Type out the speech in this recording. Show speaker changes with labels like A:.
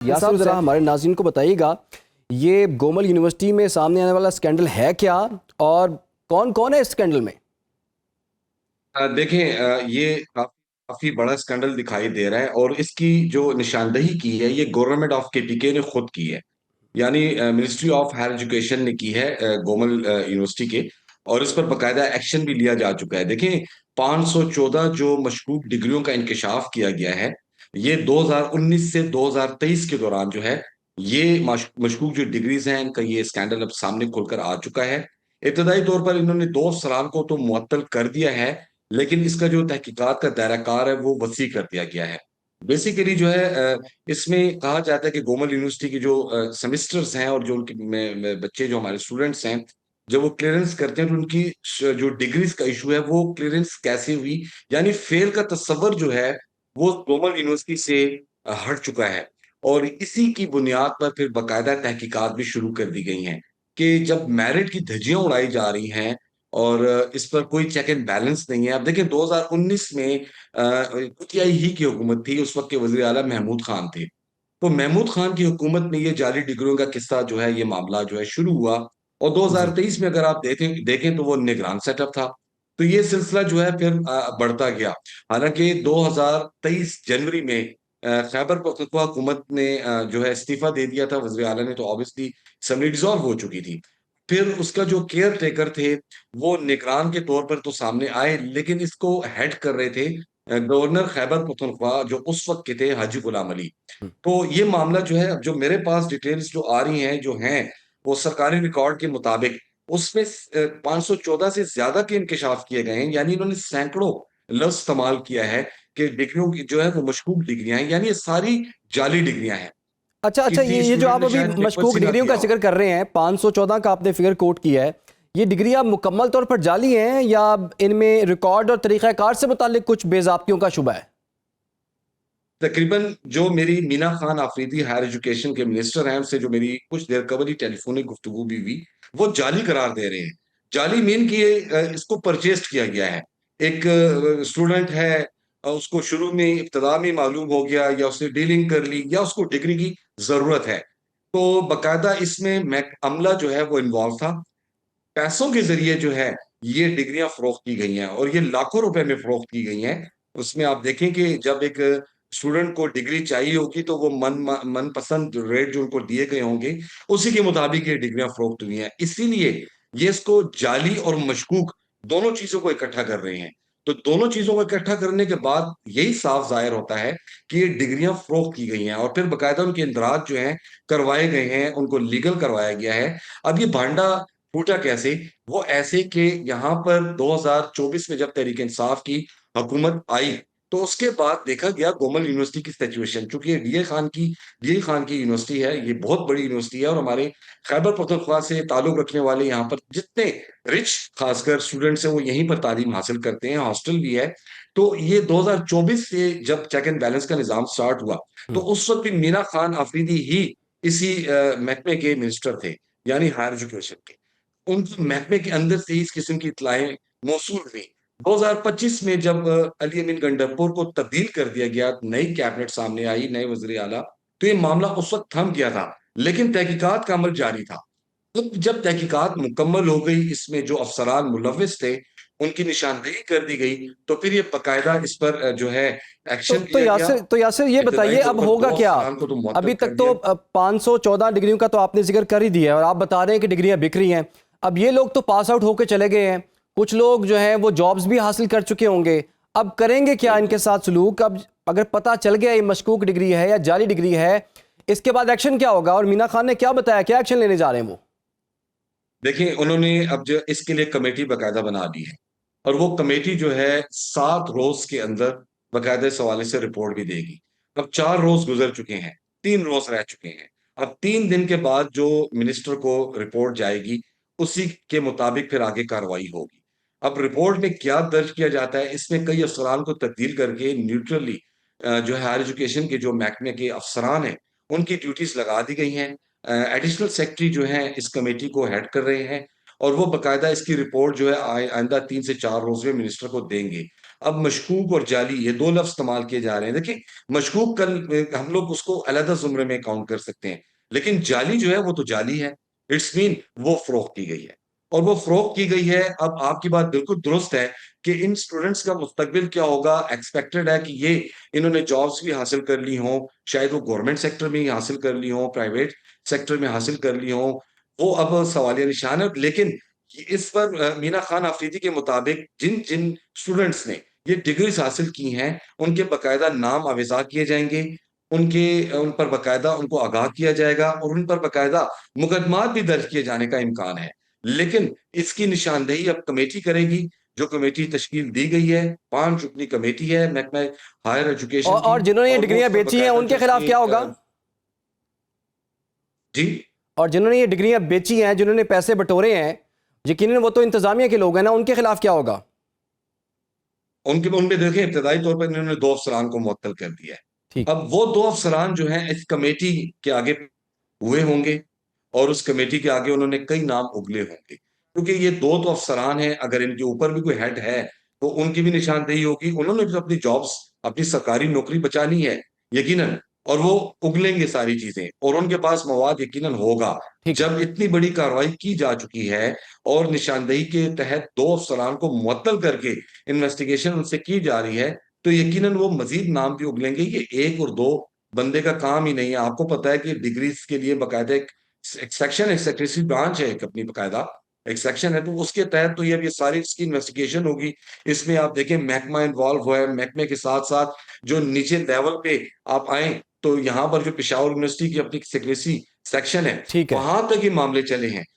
A: यासिर, ज़रा हमारे नाज़रीन को बताइएगा, ये गोमल यूनिवर्सिटी में सामने आने वाला स्कैंडल है क्या और कौन कौन है इस स्कैंडल में?
B: देखें, ये काफी बड़ा स्कैंडल दिखाई दे रहा है और इसकी जो निशानदही की है ये गवर्नमेंट ऑफ केपीके ने खुद की है। यानी मिनिस्ट्री ऑफ हायर एजुकेशन ने की है गोमल यूनिवर्सिटी के। और इस पर बकायदा एक्शन भी लिया जा चुका है। देखें, 514 जो मशकूक डिग्रियों का इंकशाफ किया गया है, ये 2019 से 2023 के दौरान जो है, ये मशकूक जो डिग्रीज हैं इनका ये स्कैंडल अब सामने खुलकर आ चुका है। इब्तदाई तौर पर इन्होंने 2 अफसरान को तो मुअत्तल कर दिया है, लेकिन इसका जो तहकीकात का दायरा कार है वो वसी कर दिया गया है। बेसिकली जो है, इसमें कहा जाता है कि गोमल यूनिवर्सिटी की जो सेमेस्टर्स हैं और जो उनके बच्चे जो हमारे स्टूडेंट्स हैं, जब वो क्लियरेंस करते हैं तो उनकी जो डिग्रीज का इशू है वो क्लियरेंस कैसे हुई, यानी फेल का तस्वर जो है वो गोमल यूनिवर्सिटी से हट चुका है। और इसी की बुनियाद पर फिर बाकायदा तहकीकात भी शुरू कर दी गई हैं कि जब मेरिट की धज्जियां उड़ाई जा रही हैं और इस पर कोई चेक एंड बैलेंस नहीं है। अब देखिए, 2019 में पीटीआई ही की हुकूमत थी, उस वक्त के वजीर आला महमूद खान थे। तो महमूद खान की हुकूमत में ये जाली डिग्रियों का किस्सा जो है, ये मामला जो है शुरू हुआ। और
A: जी।
B: 2023 में अगर आप देखें देखें तो वो निगरान सेटअप था। तो ये सिलसिला जो है फिर बढ़ता गया। हालांकि 2023 जनवरी में खैबर पख्तूनख्वा हुकूमत ने जो है इस्तीफा दे दिया था वजीर आला ने, तो ऑब्वियसली असम्बली डिसॉल्व हो चुकी थी। फिर उसका जो केयर टेकर थे वो निगरान के तौर पर तो सामने आए, लेकिन इसको हेड कर रहे थे गवर्नर खैबर पख्तूनख्वा जो उस वक्त के थे, हाजी गुलाम अली।
A: हम्म।
B: तो ये मामला जो है, अब जो मेरे पास डिटेल्स जो आ रही हैं जो हैं, वो सरकारी रिकॉर्ड के मुताबिक उसमें 514 से ज्यादा के इंकशाफ किए गए हैं। यानी इन्होंने सैकड़ों लफ्ज इस्तेमाल किया है कि डिग्रियों की जो है वो मशकूक डिग्रियां हैं, यानी ये सारी जाली डिग्रियां हैं।
A: अच्छा अच्छा,
B: किसी
A: ये जो
B: स्टूडेंट
A: आप
B: ने
A: अभी
B: शायद पेपर
A: मशकूक
B: से ना
A: डिग्रियों का
B: किया हो।
A: जिक्र कर रहे हैं, 514 का आपने फिगर कोट किया है, ये डिग्रियां मुकम्मल तौर पर जाली हैं या इनमें रिकॉर्ड और तरीक़ाकार से मुतालिक कुछ बेज़ाब्तियों का शुबा है?
B: तकरीबन जो मेरी मीना खान आफरीदी हायर एजुकेशन के मिनिस्टर हैं, उनसे जो मेरी कुछ देर कबल ही टेलीफोनिक गुफ्तगू भी हुई, वो जाली करार दे रहे हैं। जाली मीन की इसको परचेज किया गया है। एक स्टूडेंट है, उसको शुरू में इब्तदा में मालूम हो गया या उसने डीलिंग कर ली या उसको डिग्री की जरूरत है, तो बकायदा इसमें अमला जो है वो इन्वॉल्व था। पैसों के जरिए जो है ये डिग्रियां फरोख्त की गई हैं और ये लाखों रुपए में फरोख्त की गई हैं। उसमें आप देखें कि जब एक स्टूडेंट को डिग्री चाहिए होगी तो वो मन पसंद रेट जो उनको दिए गए होंगे उसी के मुताबिक ये डिग्रियां फरोख्त हुई हैं। इसीलिए ये इसको जाली और मशकूक दोनों चीजों को इकट्ठा कर रहे हैं। तो दोनों चीजों को इकट्ठा करने के बाद यही साफ जाहिर होता है कि ये डिग्रियां फरोख्त की गई हैं और फिर बकायदा उनके इंदराज जो हैं करवाए गए हैं, उनको लीगल करवाया गया है। अब ये भांडा फूटा कैसे? वो ऐसे कि यहाँ पर 2024 में जब तहरीक इंसाफ की हुकूमत आई, तो उसके बाद देखा गया गोमल यूनिवर्सिटी की सिचुएशन, चूंकि डीए खान की यूनिवर्सिटी है, ये बहुत बड़ी यूनिवर्सिटी है और हमारे खैबर पख्तूनख्वा से ताल्लुक रखने वाले यहाँ पर जितने रिच खासकर स्टूडेंट्स हैं वो यहीं पर तालीम हासिल करते हैं, हॉस्टल भी है। तो ये 2024 से जब चेक एंड बैलेंस का निजाम स्टार्ट हुआ, तो
A: हम्म।
B: उस वक्त भी मीना खान आफरीदी ही इसी महकमे के मिनिस्टर थे, यानी हायर एजुकेशन के। उनके महकमे के अंदर से ही इस किस्म की इत्तलाएं मौसूल हुई। 2025 में जब अली अमीन गंडरपुर को तब्दील कर दिया गया, नई कैबिनेट सामने आई, नए वजीर आला, तो ये मामला उस वक्त थम गया था, लेकिन तहकीकात का अमल जारी था। अब जब तहकीकात मुकम्मल हो गई, इसमें जो अफसरान मुलविस थे उनकी निशानदेही कर दी गई, तो फिर ये बाकायदा इस पर जो है
A: तो
B: एक्शन
A: तो
B: लिया गया।
A: यासिर तो यासिर ये
B: इब्तदाई
A: बताइए,
B: तौर
A: अब
B: पर
A: होगा
B: दो
A: क्या?
B: अफसरान को तो मुअत्तल
A: अभी
B: कर
A: तक
B: दिया।
A: तो 514 डिग्रियों का तो आपने जिक्र कर ही दिया है और आप बता रहे हैं कि डिग्रियां बिक रही हैं। अब ये लोग तो पास आउट होकर चले गए हैं, कुछ लोग जो हैं वो जॉब्स भी हासिल कर चुके होंगे। अब करेंगे क्या
B: बिल्कुल।
A: इनके साथ सलूक? अब अगर पता चल गया ये मशकूक डिग्री है या जाली डिग्री है, इसके बाद एक्शन क्या होगा? और मीना खान ने क्या बताया, क्या एक्शन लेने जा रहे हैं वो?
B: देखिए, उन्होंने अब जो इसके लिए कमेटी बाकायदा बना दी है और वो कमेटी जो है 7 रोज के अंदर बाकायदा इस हवाले से रिपोर्ट भी देगी। अब 4 रोज गुजर चुके हैं, 3 रोज रह चुके हैं। अब 3 दिन के बाद जो मिनिस्टर को रिपोर्ट जाएगी, उसी के मुताबिक फिर आगे कार्रवाई होगी। अब रिपोर्ट में क्या दर्ज किया जाता है, इसमें कई अफसरान को तब्दील करके न्यूट्रली जो है हायर एजुकेशन के जो महकमे के अफसरान हैं उनकी ड्यूटीज लगा दी गई हैं। एडिशनल सेक्रेटरी जो हैं इस कमेटी को हेड कर रहे हैं और वो बकायदा इसकी रिपोर्ट जो है आइंदा 3 से 4 रोज में मिनिस्टर को देंगे। अब मशकूक और जाली ये दो लफ्ज इस्तेमाल किए जा रहे हैं। देखिए, मशकूक कल हम लोग उसको अलग जुमरे में काउंट कर सकते हैं, लेकिन जाली जो है वो तो जाली है। इट्स मीन वो फरोख्त की गई है, और वो फरोख्त की गई है। अब आपकी बात बिल्कुल दुरुस्त है कि इन स्टूडेंट्स का मुस्तकबिल क्या होगा। एक्सपेक्टेड है कि ये इन्होंने जॉब्स भी हासिल कर ली हों, शायद वो गवर्नमेंट सेक्टर में ही हासिल कर ली हों, प्राइवेट सेक्टर में हासिल कर ली हों, वो अब सवालिया निशान है। लेकिन इस पर मीना खान आफरीदी के मुताबिक जिन जिन स्टूडेंट्स ने ये डिग्रीज हासिल की हैं, उनके बाकायदा नाम आवेजा किए जाएंगे, उन पर बाकायदा उनको आगाह किया जाएगा, और उन पर बाकायदा मुकदमात भी दर्ज किए जाने का इम्कान है। लेकिन इसकी निशानदेही अब कमेटी करेगी, जो कमेटी तश्कील दी गई है, 5 रुकनी कमेटी है महकमा हायर एजुकेशन की,
A: और जिन्होंने ये
B: और वो
A: डिग्रियां
B: उस पर
A: बेची हैं
B: बाकायदा
A: उनके
B: जो
A: खिलाफ
B: इसकी
A: क्या होगा?
B: जी,
A: और जिन्होंने ये डिग्रियां बेची हैं, जिन्होंने पैसे बटोरे हैं, यकीनन वो तो इंतजामिया के लोग हैं ना, उनके खिलाफ क्या होगा?
B: उनके उनमें देखें, इब्तदाई तौर पर इन्होंने 2 अफसरान को मुअत्तल कर दिया है।
A: ठीक।
B: अब वो 2 अफसरान जो हैं इस कमेटी के आगे हुए होंगे, और उस कमेटी के आगे उन्होंने कई नाम उगले होंगे, क्योंकि ये 2 तो अफसरान हैं। अगर इनके ऊपर भी कोई हेड है, तो उनकी भी निशानदेही होगी। उन्होंने भी अपनी जॉब्स, अपनी सरकारी नौकरी बचानी है यकीनन, और वो उगलेंगे सारी चीजें, और उनके पास मवाद यकीनन होगा।
A: ठीक है।
B: जब इतनी बड़ी कार्रवाई की जा चुकी है और निशानदेही के तहत 2 अफसरान को मुअत्तल करके इन्वेस्टिगेशन उनसे की जा रही है, तो यकीनन वो मजीद नाम भी उगलेंगे। ये 1 और 2 बंदे का काम ही नहीं है। आपको पता है कि डिग्रीज के लिए बाकायदा एक सेक्शन, एक सेक्रेटरी ब्रांच है, एक अपनी बाकायदा एक सेक्शन है, तो उसके तहत तो ये सारी इसकी इन्वेस्टिगेशन होगी। इसमें आप देखें, महकमा इन्वॉल्व हुआ है। महकमे के साथ साथ जो नीचे लेवल पे आप आए, तो यहाँ पर जो पेशावर यूनिवर्सिटी की अपनी सेक्रेटरी सेक्शन है,
A: ठीक है।
B: वहां तक ये मामले चले हैं।